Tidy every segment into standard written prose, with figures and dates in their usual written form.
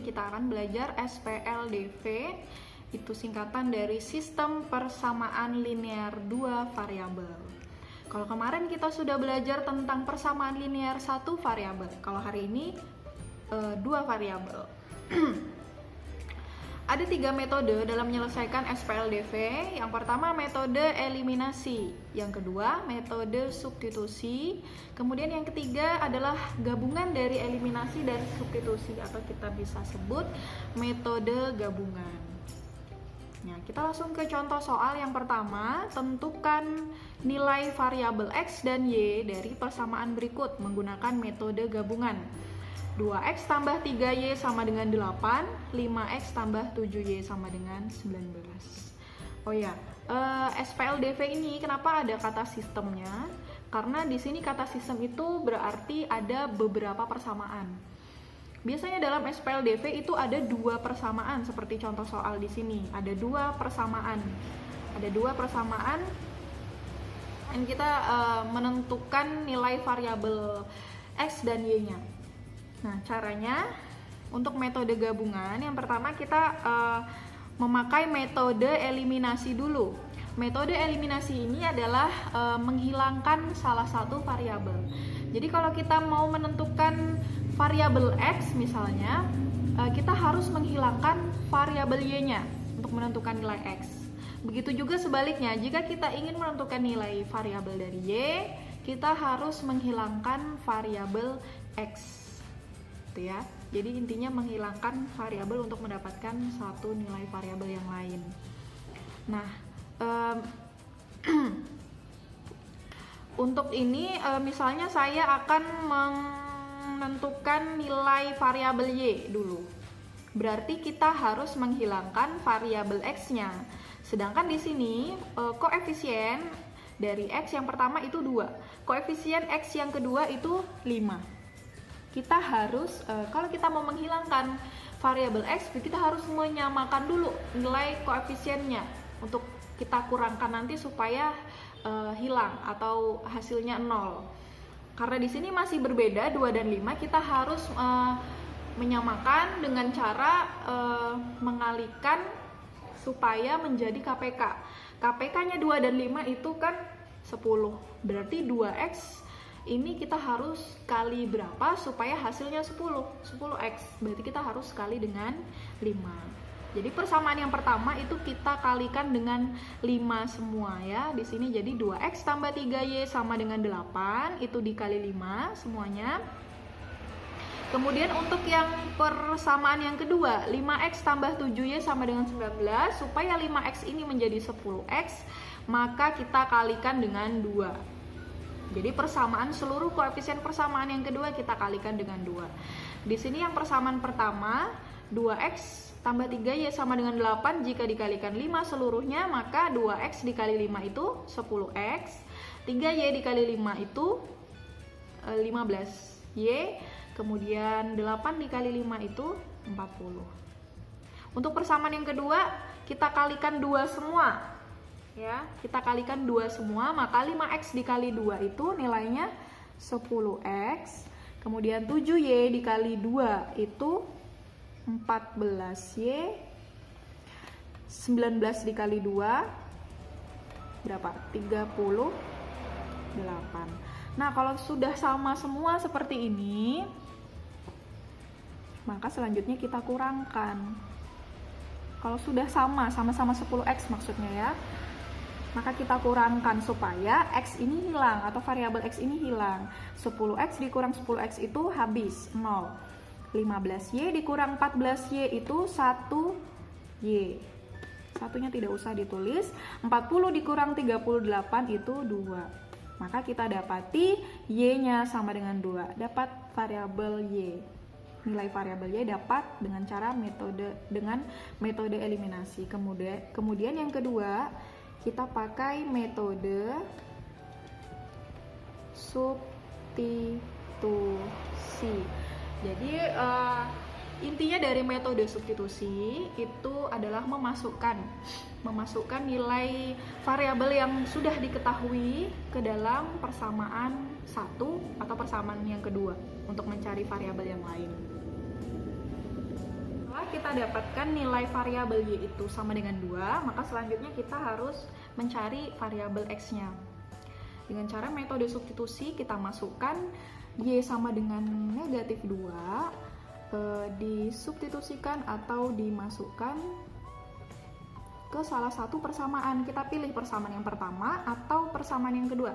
kita akan belajar SPLDV, itu singkatan dari Sistem Persamaan Linear 2 Variabel. Kalau kemarin kita sudah belajar tentang persamaan linear 1 variabel, kalau hari ini 2 variabel. Ada 3 metode dalam menyelesaikan SPLDV. Yang pertama metode eliminasi, yang kedua metode substitusi, kemudian yang ketiga adalah gabungan dari eliminasi dan substitusi, atau kita bisa sebut metode gabungan. Nah, kita langsung ke contoh soal yang pertama. Tentukan nilai variabel X dan Y dari persamaan berikut menggunakan metode gabungan. 2X tambah 3Y sama dengan 8, 5X tambah 7Y sama dengan 19. Oh ya, SPLDV ini kenapa ada kata sistemnya? Karena di sini kata sistem itu berarti ada beberapa persamaan. Biasanya dalam SPLDV itu ada 2 persamaan, seperti contoh soal di sini. Ada 2 persamaan. Ada 2 persamaan dan kita menentukan nilai variabel X dan Y-nya. Nah, caranya untuk metode gabungan, yang pertama kita memakai metode eliminasi dulu. Metode eliminasi ini adalah menghilangkan salah satu variabel. Jadi kalau kita mau menentukan variabel X misalnya, kita harus menghilangkan variabel Y-nya untuk menentukan nilai X. Begitu juga sebaliknya, jika kita ingin menentukan nilai variabel dari Y, kita harus menghilangkan variabel X. Ya. Jadi intinya menghilangkan variabel untuk mendapatkan satu nilai variabel yang lain. Nah, untuk ini misalnya saya akan menentukan nilai variabel Y dulu. Berarti kita harus menghilangkan variabel X-nya. Sedangkan di sini koefisien dari X yang pertama itu 2. Koefisien X yang kedua itu 5. Kita harus, kalau kita mau menghilangkan variabel X, kita harus menyamakan dulu nilai koefisiennya untuk kita kurangkan nanti supaya hilang atau hasilnya 0. Karena di sini masih berbeda 2 dan 5, kita harus menyamakan dengan cara mengalihkan supaya menjadi KPK. KPK-nya 2 dan 5 itu kan 10. Berarti 2X ini kita harus kali berapa supaya hasilnya 10? 10X. Berarti kita harus kali dengan 5. Jadi persamaan yang pertama itu kita kalikan dengan 5 semua ya. Di sini jadi 2X tambah 3Y sama dengan 8, itu dikali 5 semuanya. Kemudian untuk yang persamaan yang kedua, 5X tambah 7Y sama dengan 19, supaya 5X ini menjadi 10X, maka kita kalikan dengan 2. Jadi persamaan seluruh koefisien persamaan yang kedua kita kalikan dengan 2. Di sini yang persamaan pertama, 2X tambah 3Y sama dengan 8, jika dikalikan 5 seluruhnya, maka 2X dikali 5 itu 10X, 3Y dikali 5 itu 15Y, kemudian 8 dikali 5 itu 40. Untuk persamaan yang kedua, kita kalikan 2 semua. Ya, kita kalikan 2 semua, maka 5X dikali 2 itu nilainya 10X. Kemudian 7Y dikali 2 itu 14Y. 19 dikali 2 berapa? 38. Nah, kalau sudah sama semua seperti ini, maka selanjutnya kita kurangkan. Kalau sudah sama-sama 10X maksudnya ya, maka kita kurangkan supaya X ini hilang atau variabel X ini hilang. 10X dikurang 10X itu habis 0. 15Y dikurang 14Y itu 1Y. Satunya tidak usah ditulis. 40 dikurang 38 itu 2. Maka kita dapati Y-nya sama dengan 2. Dapat variabel Y. Nilai variabel Y dapat dengan cara metode eliminasi. Kemudian yang kedua, kita pakai metode substitusi. Jadi intinya dari metode substitusi itu adalah memasukkan nilai variabel yang sudah diketahui ke dalam persamaan satu atau persamaan yang kedua untuk mencari variabel yang lain. kita dapatkan nilai variabel y itu sama dengan 2, maka selanjutnya kita harus mencari variabel x-nya. Dengan cara metode substitusi, kita masukkan y sama dengan negatif 2, disubstitusikan atau dimasukkan ke salah satu persamaan. Kita pilih persamaan yang pertama atau persamaan yang kedua.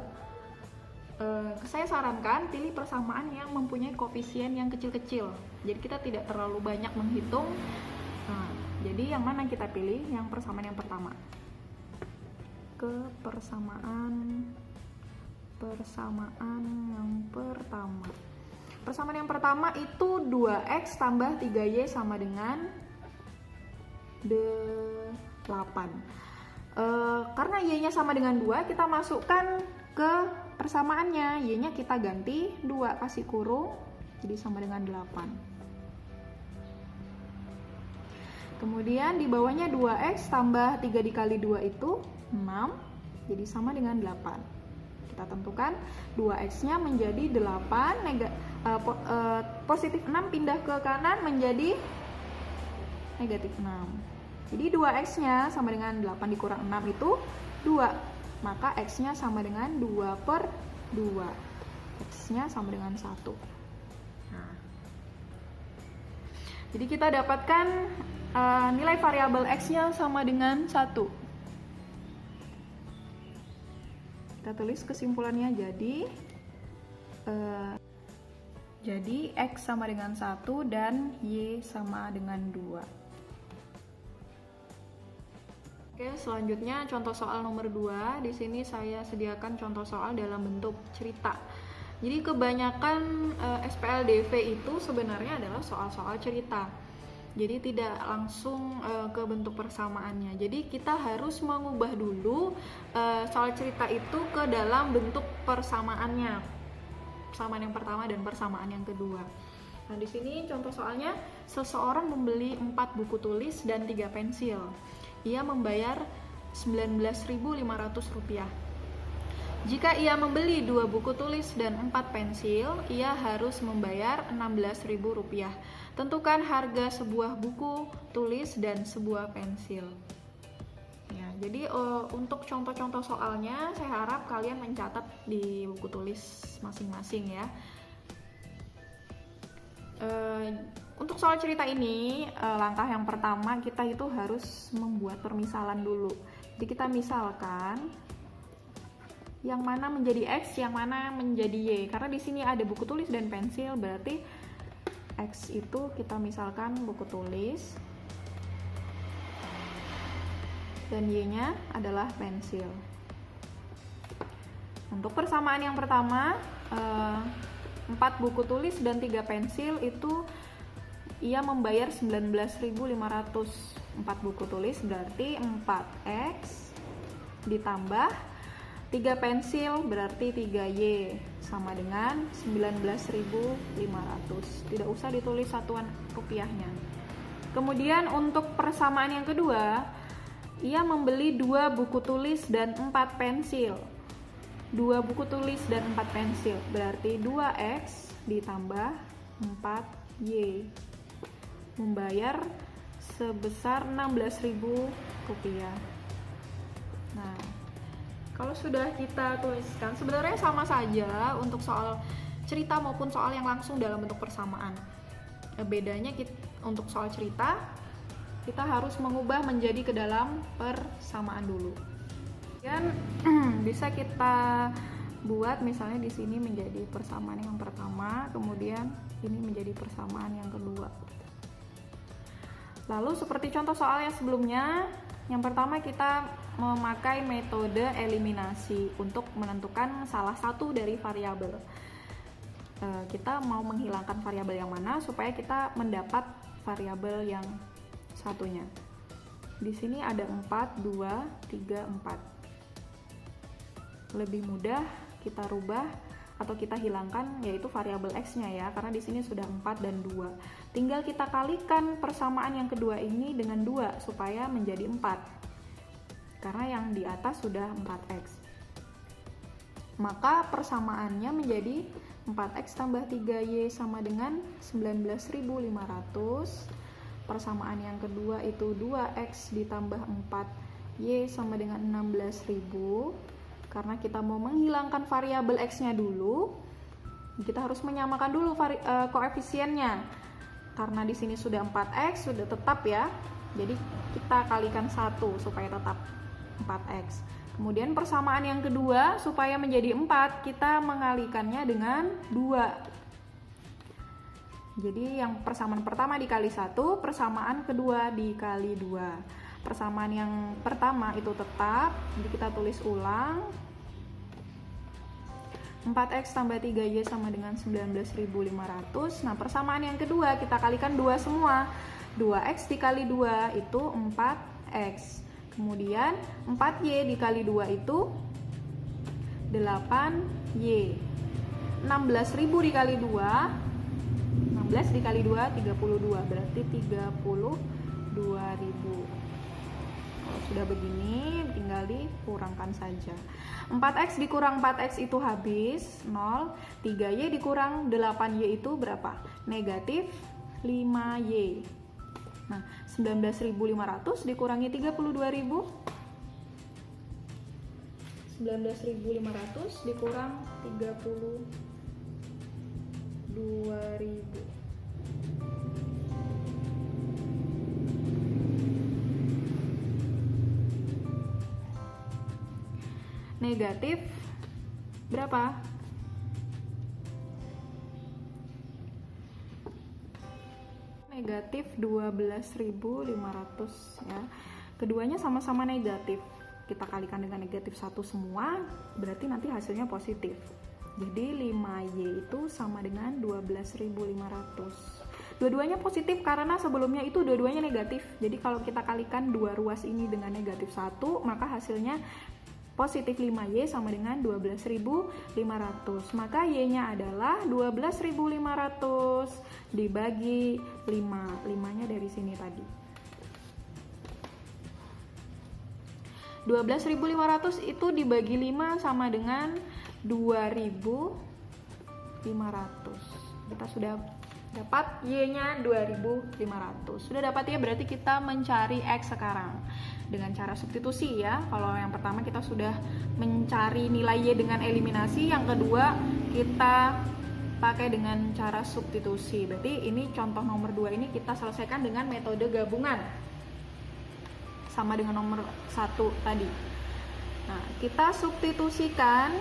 Saya sarankan pilih persamaan yang mempunyai koefisien yang kecil-kecil, jadi kita tidak terlalu banyak menghitung. Jadi yang mana kita pilih? Yang persamaan yang pertama. Ke persamaan yang pertama. Persamaan yang pertama itu 2x tambah 3y sama dengan 8. Karena y-nya sama dengan 2, kita masukkan ke persamaannya. Y-nya kita ganti 2, kasih kurung, jadi sama dengan 8. Kemudian di bawahnya 2x tambah 3 dikali 2 itu 6, jadi sama dengan 8. Kita tentukan 2x-nya menjadi 8, positif 6 pindah ke kanan menjadi negatif 6. Jadi 2x-nya sama dengan 8 dikurang 6 itu 2. Maka x-nya sama dengan 2/2. X-nya sama dengan 1. Nah, jadi kita dapatkan nilai variabel x-nya sama dengan 1. Kita tulis kesimpulannya, jadi x sama dengan 1 dan y sama dengan 2. Oke, selanjutnya contoh soal nomor 2. Di sini saya sediakan contoh soal dalam bentuk cerita. Jadi kebanyakan SPLDV itu sebenarnya adalah soal-soal cerita. Jadi tidak langsung ke bentuk persamaannya. Jadi kita harus mengubah dulu soal cerita itu ke dalam bentuk persamaannya. Persamaan yang pertama dan persamaan yang kedua. Nah, di sini contoh soalnya, seseorang membeli 4 buku tulis dan 3 pensil. Ia membayar Rp19.500. Jika ia membeli 2 buku tulis dan 4 pensil, ia harus membayar Rp16.000. Tentukan harga sebuah buku tulis dan sebuah pensil. Ya, jadi untuk contoh-contoh soalnya, saya harap kalian mencatat di buku tulis masing-masing ya. Untuk soal cerita ini, langkah yang pertama kita itu harus membuat permisalan dulu. Jadi kita misalkan yang mana menjadi X, yang mana menjadi Y. Karena di sini ada buku tulis dan pensil, berarti X itu kita misalkan buku tulis dan Y-nya adalah pensil. Untuk persamaan yang pertama, 4 buku tulis dan 3 pensil itu ia membayar 19.500. 4 buku tulis berarti 4X ditambah 3 pensil berarti 3Y sama dengan 19.500. Tidak usah ditulis satuan rupiahnya. Kemudian untuk persamaan yang kedua, ia membeli 2 buku tulis dan 4 pensil. 2 buku tulis dan 4 pensil berarti 2X ditambah 4Y membayar sebesar Rp16.000. Nah, kalau sudah kita tuliskan, sebenarnya sama saja untuk soal cerita maupun soal yang langsung dalam bentuk persamaan. Bedanya untuk soal cerita, kita harus mengubah menjadi ke dalam persamaan dulu. Dan bisa kita buat misalnya di sini menjadi persamaan yang pertama, kemudian ini menjadi persamaan yang kedua. Lalu seperti contoh soal yang sebelumnya, yang pertama kita memakai metode eliminasi untuk menentukan salah satu dari variabel. Kita mau menghilangkan variabel yang mana supaya kita mendapat variabel yang satunya. Di sini ada 4, 2, 3, 4. Lebih mudah kita rubah atau kita hilangkan yaitu variabel X-nya ya, karena di sini sudah 4 dan 2. Tinggal kita kalikan persamaan yang kedua ini dengan 2 supaya menjadi 4. Karena yang di atas sudah 4X. Maka persamaannya menjadi 4X tambah 3Y sama dengan 19.500 Persamaan yang kedua itu 2x ditambah 4y sama dengan 16.000. Karena kita mau menghilangkan variabel x-nya dulu, kita harus menyamakan dulu koefisiennya. Karena di sini sudah 4x, sudah tetap ya. Jadi kita kalikan 1 supaya tetap 4x. Kemudian persamaan yang kedua, supaya menjadi 4, kita mengalikannya dengan 2. Jadi yang persamaan pertama dikali 1, persamaan kedua dikali 2. Persamaan yang pertama itu tetap, jadi kita tulis ulang. 4x tambah 3y sama dengan 19.500. Nah, persamaan yang kedua kita kalikan 2 semua. 2x dikali 2 itu 4x. Kemudian 4y dikali 2 itu 8y. 16.000 dikali 2, 16 dikali 2 32, berarti 32.000. Kalau sudah begini tinggal dikurangkan saja. 4x dikurang 4x itu habis 0. 3y dikurang 8y itu berapa? Negatif 5y. Nah, 19.500 dikurangi 32.000. 19.500 dikurang 32.000. Negatif berapa? Negatif 12.500 ya. Keduanya sama-sama negatif. Kita kalikan dengan negatif 1 semua, berarti nanti hasilnya positif. Jadi 5y itu sama dengan 12.500. Dua-duanya positif karena sebelumnya itu dua-duanya negatif. Jadi kalau kita kalikan dua ruas ini dengan negatif 1, maka hasilnya positif 5y sama dengan 12.500. Maka y-nya adalah 12.500 dibagi 5. 5-nya dari sini tadi. 12.500 itu dibagi 5 sama dengan 2.500. Kita sudah dapat y-nya 2.500. Sudah dapat ya, berarti kita mencari x sekarang dengan cara substitusi ya. Kalau yang pertama kita sudah mencari nilai y dengan eliminasi, yang kedua kita pakai dengan cara substitusi. Berarti ini contoh nomor 2 ini kita selesaikan dengan metode gabungan. Sama dengan nomor 1 tadi. Nah, kita substitusikan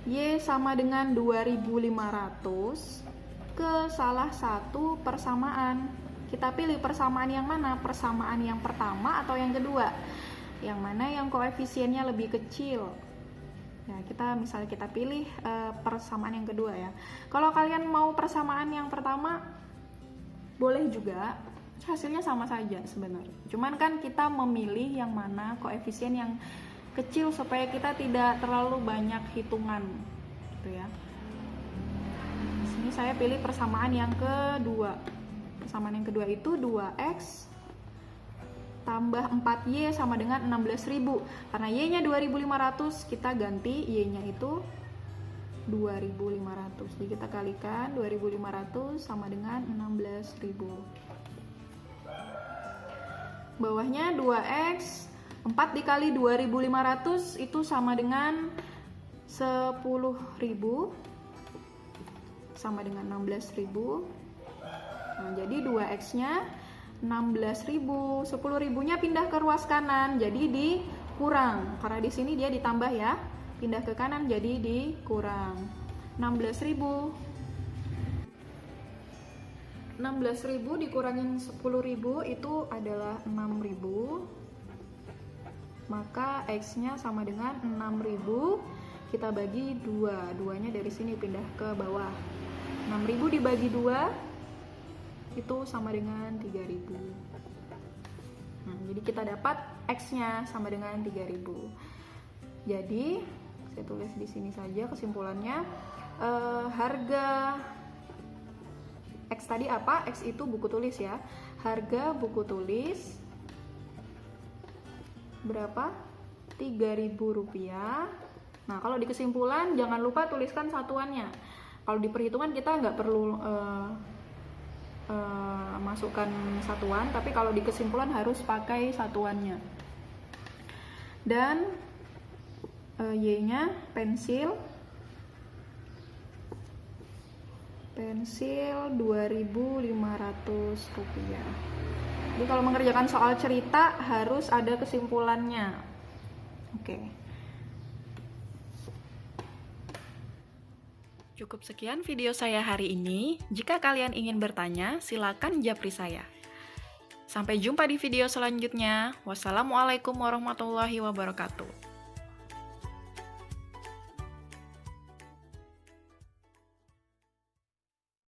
y sama dengan 2.500 ke salah satu persamaan. Kita pilih persamaan yang mana? Persamaan yang pertama atau yang kedua? Yang mana yang koefisiennya lebih kecil? Ya, misalnya kita pilih persamaan yang kedua ya. Kalau kalian mau persamaan yang pertama, boleh juga. Hasilnya sama saja sebenarnya. Cuman kan kita memilih yang mana koefisien yang kecil supaya kita tidak terlalu banyak hitungan, gitu ya. Ini saya pilih persamaan yang kedua. Persamaan yang kedua itu 2x tambah 4y sama dengan 16.000. Karena y-nya 2.500, kita ganti y-nya itu 2.500. Jadi kita kalikan 2.500 sama dengan 16.000. Bawahnya 2x, 4 dikali 2.500 itu sama dengan 10.000 sama dengan 16.000. Nah, jadi 2x-nya 16.000. 10.000-nya pindah ke ruas kanan, jadi dikurang. Karena di sini dia ditambah ya. Pindah ke kanan jadi dikurang. 16.000. 16.000 dikurangin 10.000 itu adalah 6.000. Maka x-nya sama dengan 6.000. Kita bagi 2. 2-nya dari sini pindah ke bawah. 6.000 dibagi 2 itu sama dengan 3.000. Jadi kita dapat x-nya sama dengan 3.000. Jadi saya tulis di sini saja kesimpulannya. Harga x tadi apa? X itu buku tulis ya. Harga buku tulis berapa? Rp3.000 Nah, kalau di kesimpulan jangan lupa tuliskan satuannya. Kalau di perhitungan kita nggak perlu masukkan satuan, tapi kalau di kesimpulan harus pakai satuannya. Dan Y-nya pensil 2.500 rupiah. Jadi kalau mengerjakan soal cerita harus ada kesimpulannya. Oke. Cukup sekian video saya hari ini. Jika kalian ingin bertanya, silakan japri saya. Sampai jumpa di video selanjutnya. Wassalamualaikum warahmatullahi wabarakatuh.